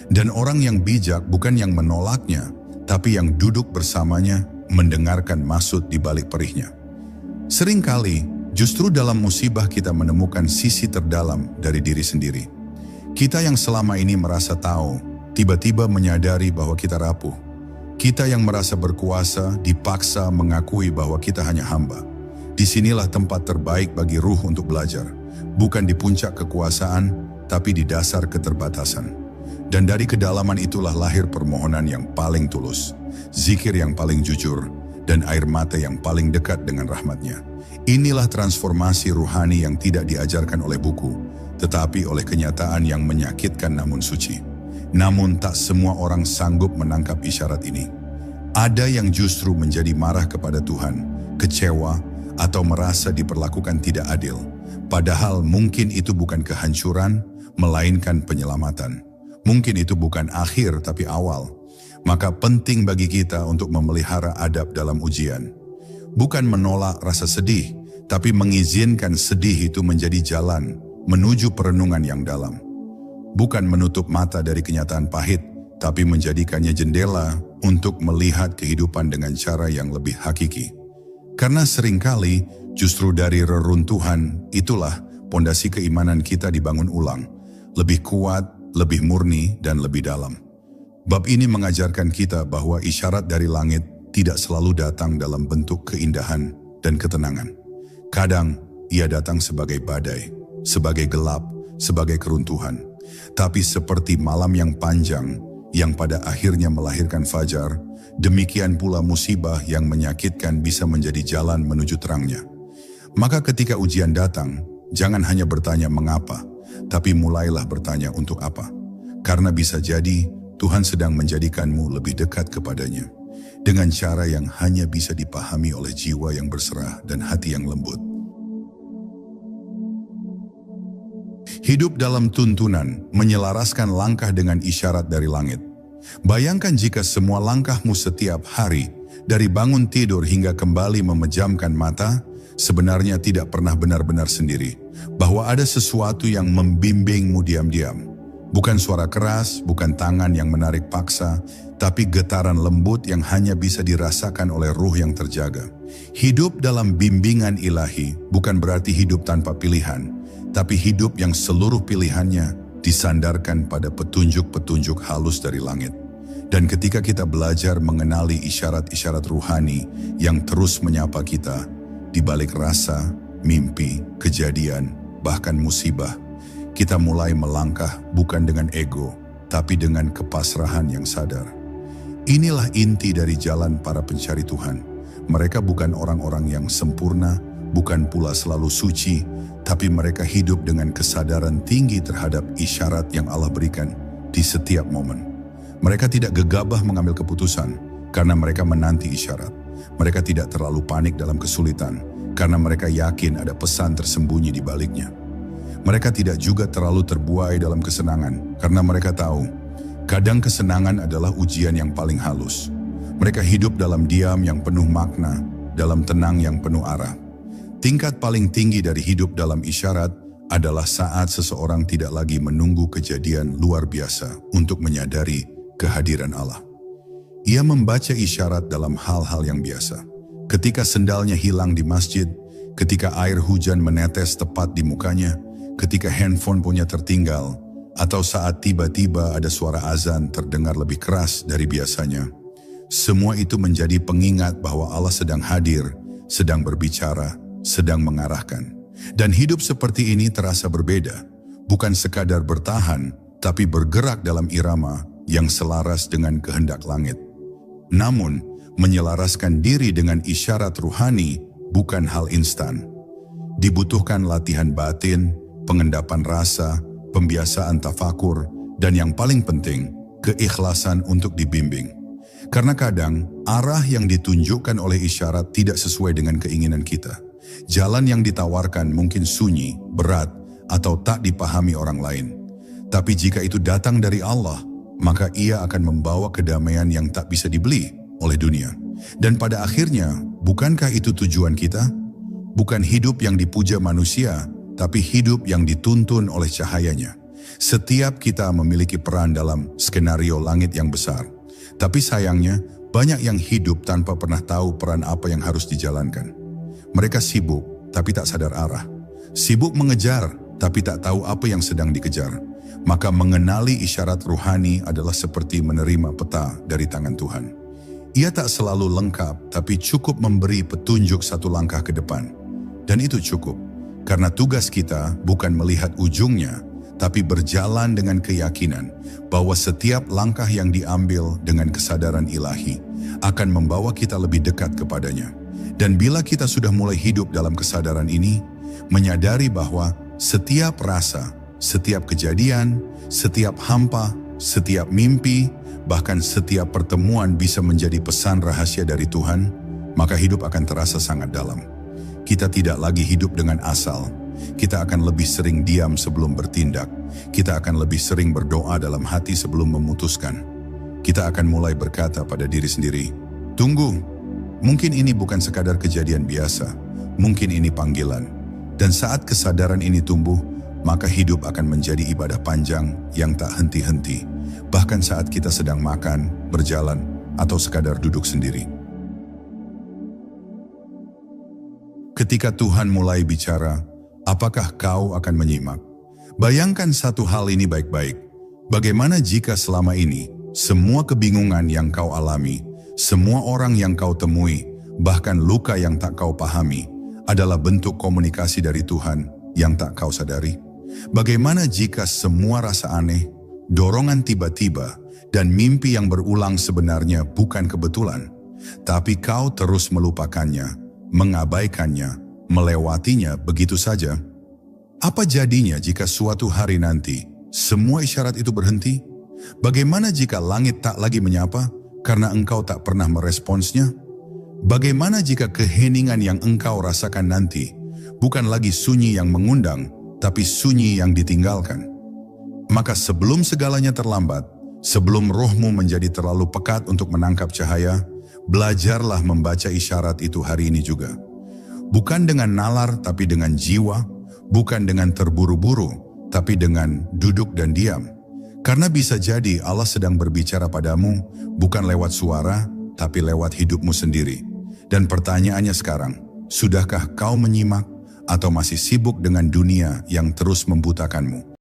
Dan orang yang bijak bukan yang menolaknya, tapi yang duduk bersamanya mendengarkan maksud di balik perihnya. Seringkali, justru dalam musibah kita menemukan sisi terdalam dari diri sendiri. Kita yang selama ini merasa tahu, tiba-tiba menyadari bahwa kita rapuh. Kita yang merasa berkuasa dipaksa mengakui bahwa kita hanya hamba. Disinilah tempat terbaik bagi ruh untuk belajar, bukan di puncak kekuasaan, tapi di dasar keterbatasan. Dan dari kedalaman itulah lahir permohonan yang paling tulus, zikir yang paling jujur, dan air mata yang paling dekat dengan rahmatnya. Inilah transformasi ruhani yang tidak diajarkan oleh buku, tetapi oleh kenyataan yang menyakitkan namun suci. Namun tak semua orang sanggup menangkap isyarat ini. Ada yang justru menjadi marah kepada Tuhan, kecewa, atau merasa diperlakukan tidak adil. Padahal mungkin itu bukan kehancuran, melainkan penyelamatan. Mungkin itu bukan akhir tapi awal. Maka penting bagi kita untuk memelihara adab dalam ujian. Bukan menolak rasa sedih, tapi mengizinkan sedih itu menjadi jalan menuju perenungan yang dalam. Bukan menutup mata dari kenyataan pahit, tapi menjadikannya jendela untuk melihat kehidupan dengan cara yang lebih hakiki. Karena seringkali justru dari reruntuhan itulah pondasi keimanan kita dibangun ulang, lebih kuat, lebih murni, dan lebih dalam. Bab ini mengajarkan kita bahwa isyarat dari langit tidak selalu datang dalam bentuk keindahan dan ketenangan. Kadang ia datang sebagai badai, sebagai gelap, sebagai keruntuhan. Tapi seperti malam yang panjang yang pada akhirnya melahirkan fajar, demikian pula musibah yang menyakitkan bisa menjadi jalan menuju terangnya. Maka ketika ujian datang, jangan hanya bertanya mengapa, tapi mulailah bertanya untuk apa. Karena bisa jadi Tuhan sedang menjadikanmu lebih dekat kepadanya dengan cara yang hanya bisa dipahami oleh jiwa yang berserah dan hati yang lembut. Hidup dalam tuntunan menyelaraskan langkah dengan isyarat dari langit. Bayangkan jika semua langkahmu setiap hari, dari bangun tidur hingga kembali memejamkan mata, sebenarnya tidak pernah benar-benar sendiri. Bahwa ada sesuatu yang membimbingmu diam-diam. Bukan suara keras, bukan tangan yang menarik paksa, tapi getaran lembut yang hanya bisa dirasakan oleh ruh yang terjaga. Hidup dalam bimbingan ilahi bukan berarti hidup tanpa pilihan, tapi hidup yang seluruh pilihannya disandarkan pada petunjuk-petunjuk halus dari langit. Dan ketika kita belajar mengenali isyarat-isyarat ruhani yang terus menyapa kita, di balik rasa, mimpi, kejadian, bahkan musibah, kita mulai melangkah bukan dengan ego, tapi dengan kepasrahan yang sadar. Inilah inti dari jalan para pencari Tuhan. Mereka bukan orang-orang yang sempurna, bukan pula selalu suci, tapi mereka hidup dengan kesadaran tinggi terhadap isyarat yang Allah berikan di setiap momen. Mereka tidak gegabah mengambil keputusan karena mereka menanti isyarat. Mereka tidak terlalu panik dalam kesulitan karena mereka yakin ada pesan tersembunyi di baliknya. Mereka tidak juga terlalu terbuai dalam kesenangan karena mereka tahu kadang kesenangan adalah ujian yang paling halus. Mereka hidup dalam diam yang penuh makna, dalam tenang yang penuh arah. Tingkat paling tinggi dari hidup dalam isyarat adalah saat seseorang tidak lagi menunggu kejadian luar biasa untuk menyadari kehadiran Allah. Ia membaca isyarat dalam hal-hal yang biasa. Ketika sendalnya hilang di masjid, ketika air hujan menetes tepat di mukanya, ketika handphone punya tertinggal, atau saat tiba-tiba ada suara azan terdengar lebih keras dari biasanya. Semua itu menjadi pengingat bahwa Allah sedang hadir, sedang berbicara, sedang mengarahkan. Dan hidup seperti ini terasa berbeda, bukan sekadar bertahan, tapi bergerak dalam irama yang selaras dengan kehendak langit. Namun, menyelaraskan diri dengan isyarat ruhani bukan hal instan. Dibutuhkan latihan batin, pengendapan rasa, pembiasaan tafakur, dan yang paling penting, keikhlasan untuk dibimbing. Karena kadang, arah yang ditunjukkan oleh isyarat tidak sesuai dengan keinginan kita. Jalan yang ditawarkan mungkin sunyi, berat, atau tak dipahami orang lain. Tapi jika itu datang dari Allah, maka ia akan membawa kedamaian yang tak bisa dibeli oleh dunia. Dan pada akhirnya, bukankah itu tujuan kita? Bukan hidup yang dipuja manusia, tapi hidup yang dituntun oleh cahayanya. Setiap kita memiliki peran dalam skenario langit yang besar. Tapi sayangnya, banyak yang hidup tanpa pernah tahu peran apa yang harus dijalankan. Mereka sibuk, tapi tak sadar arah. Sibuk mengejar, tapi tak tahu apa yang sedang dikejar. Maka mengenali isyarat ruhani adalah seperti menerima peta dari tangan Tuhan. Ia tak selalu lengkap, tapi cukup memberi petunjuk satu langkah ke depan. Dan itu cukup, karena tugas kita bukan melihat ujungnya, tapi berjalan dengan keyakinan bahwa setiap langkah yang diambil dengan kesadaran ilahi akan membawa kita lebih dekat kepadanya. Dan bila kita sudah mulai hidup dalam kesadaran ini, menyadari bahwa setiap rasa, setiap kejadian, setiap hampa, setiap mimpi, bahkan setiap pertemuan bisa menjadi pesan rahasia dari Tuhan, maka hidup akan terasa sangat dalam. Kita tidak lagi hidup dengan asal. Kita akan lebih sering diam sebelum bertindak. Kita akan lebih sering berdoa dalam hati sebelum memutuskan. Kita akan mulai berkata pada diri sendiri, "Tunggu, mungkin ini bukan sekadar kejadian biasa. Mungkin ini panggilan." Dan saat kesadaran ini tumbuh, maka hidup akan menjadi ibadah panjang yang tak henti-henti. Bahkan saat kita sedang makan, berjalan, atau sekadar duduk sendiri. Ketika Tuhan mulai bicara, apakah kau akan menyimak? Bayangkan satu hal ini baik-baik. Bagaimana jika selama ini, semua kebingungan yang kau alami, semua orang yang kau temui, bahkan luka yang tak kau pahami, adalah bentuk komunikasi dari Tuhan yang tak kau sadari? Bagaimana jika semua rasa aneh, dorongan tiba-tiba, dan mimpi yang berulang sebenarnya bukan kebetulan, tapi kau terus melupakannya, mengabaikannya, melewatinya begitu saja? Apa jadinya jika suatu hari nanti, semua isyarat itu berhenti? Bagaimana jika langit tak lagi menyapa karena engkau tak pernah meresponsnya? Bagaimana jika keheningan yang engkau rasakan nanti bukan lagi sunyi yang mengundang, tapi sunyi yang ditinggalkan? Maka sebelum segalanya terlambat, sebelum rohmu menjadi terlalu pekat untuk menangkap cahaya, belajarlah membaca isyarat itu hari ini juga. Bukan dengan nalar tapi dengan jiwa, bukan dengan terburu-buru tapi dengan duduk dan diam. Karena bisa jadi Allah sedang berbicara padamu bukan lewat suara tapi lewat hidupmu sendiri. Dan pertanyaannya sekarang, sudahkah kau menyimak atau masih sibuk dengan dunia yang terus membutakanmu?